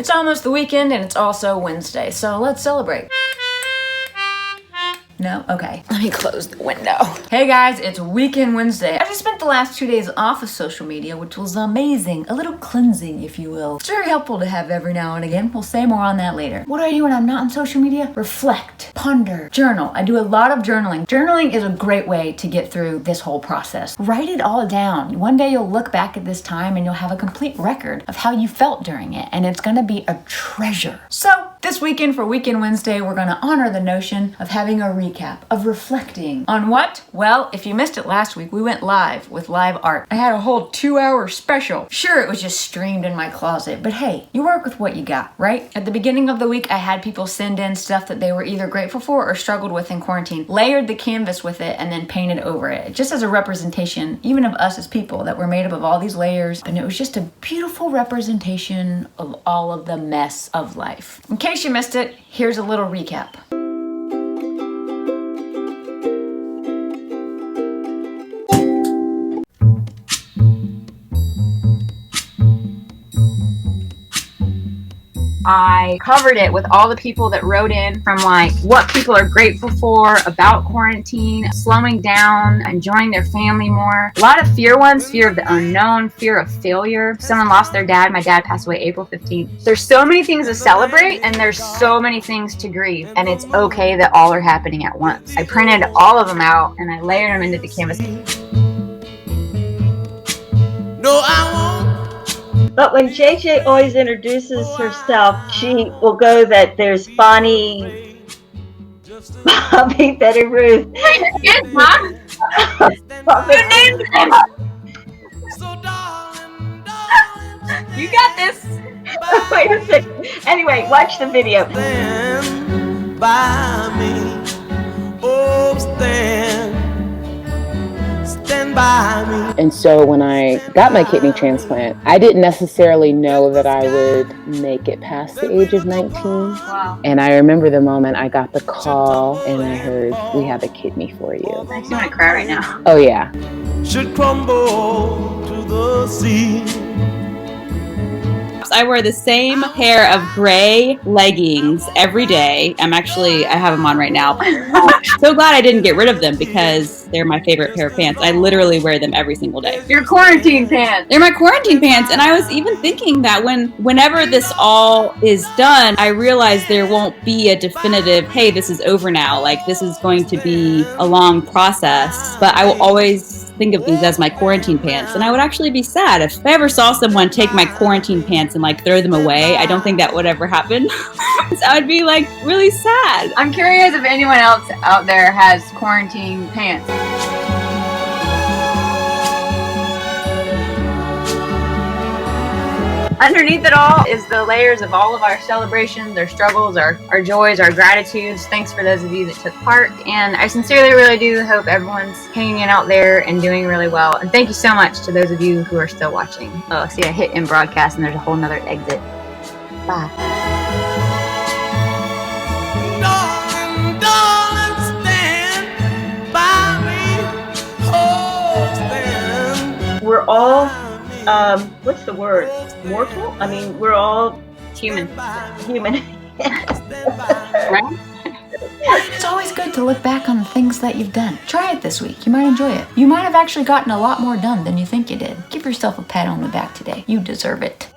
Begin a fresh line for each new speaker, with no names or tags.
It's almost the weekend and it's also Wednesday, so let's celebrate. No? Okay. Let me close the window. Hey guys, it's Weekend Wednesday. I just spent the last 2 days off of social media, which was amazing. A little cleansing, if you will. It's very helpful to have every now and again. We'll say more on that later. What do I do when I'm not on social media? Reflect, ponder, journal. I do a lot of journaling. Journaling is a great way to get through this whole process. Write it all down. One day you'll look back at this time and you'll have a complete record of how you felt during it, and it's gonna be a treasure. So, this weekend for Weekend Wednesday, we're gonna honor the notion of having a recap, of reflecting. On what? Well, if you missed it last week, we went live with live art. I had a whole 2-hour special. Sure, it was just streamed in my closet, but hey, you work with what you got, right? At the beginning of the week, I had people send in stuff that they were either grateful for or struggled with in quarantine, layered the canvas with it, and then painted over it, just as a representation, even of us as people, that we're made up of all these layers, and it was just a beautiful representation of all of the mess of life. In case you missed it, here's a little recap. I covered it with all the people that wrote in from like what people are grateful for about quarantine, slowing down, enjoying their family more. A lot of fear ones, fear of the unknown, fear of failure. Someone lost their dad. My dad passed away April 15th. There's so many things to celebrate and there's so many things to grieve, and it's okay that all are happening at once. I printed all of them out and I layered them into the canvas.
No, I won't.
But when JJ always introduces herself, she will go that there's Bonnie, Bobby, Betty Ruth.
Yes, Mom. You named him. You got this.
Wait a second. Anyway, watch the video.
Stand by me. Oh, stand by me.
And so when I got my kidney transplant, I didn't necessarily know that I would make it past the age of 19.
Wow.
And I remember the moment I got the call and I heard, "We have a kidney for you."
Makes me want to cry right now.
Oh yeah.
Should crumble to the sea.
I wear the same pair of gray leggings every day. I have them on right now. So glad I didn't get rid of them because they're my favorite pair of pants. I literally wear them every single day.
Your quarantine pants.
They're my quarantine pants. And I was even thinking that whenever this all is done, I realize there won't be a definitive, hey, this is over now. Like, this is going to be a long process. But I will always think of these as my quarantine pants, and I would actually be sad if I ever saw someone take my quarantine pants and like throw them away. I don't think that would ever happen. So I would be like really sad.
I'm curious if anyone else out there has quarantine pants. Underneath it all is the layers of all of our celebrations, our struggles, our joys, our gratitudes. Thanks for those of you that took part. And I sincerely really do hope everyone's hanging in out there and doing really well. And thank you so much to those of you who are still watching. Oh, see, I hit in broadcast and there's a whole nother exit. Bye.
Darling, stand by me. Oh, stand.
We're all, what's the word? Mortal? I mean, we're all
Human.
human.
Right?
It's always good to look back on the things that you've done. Try it this week. You might enjoy it. You might have actually gotten a lot more done than you think you did. Give yourself a pat on the back today. You deserve it.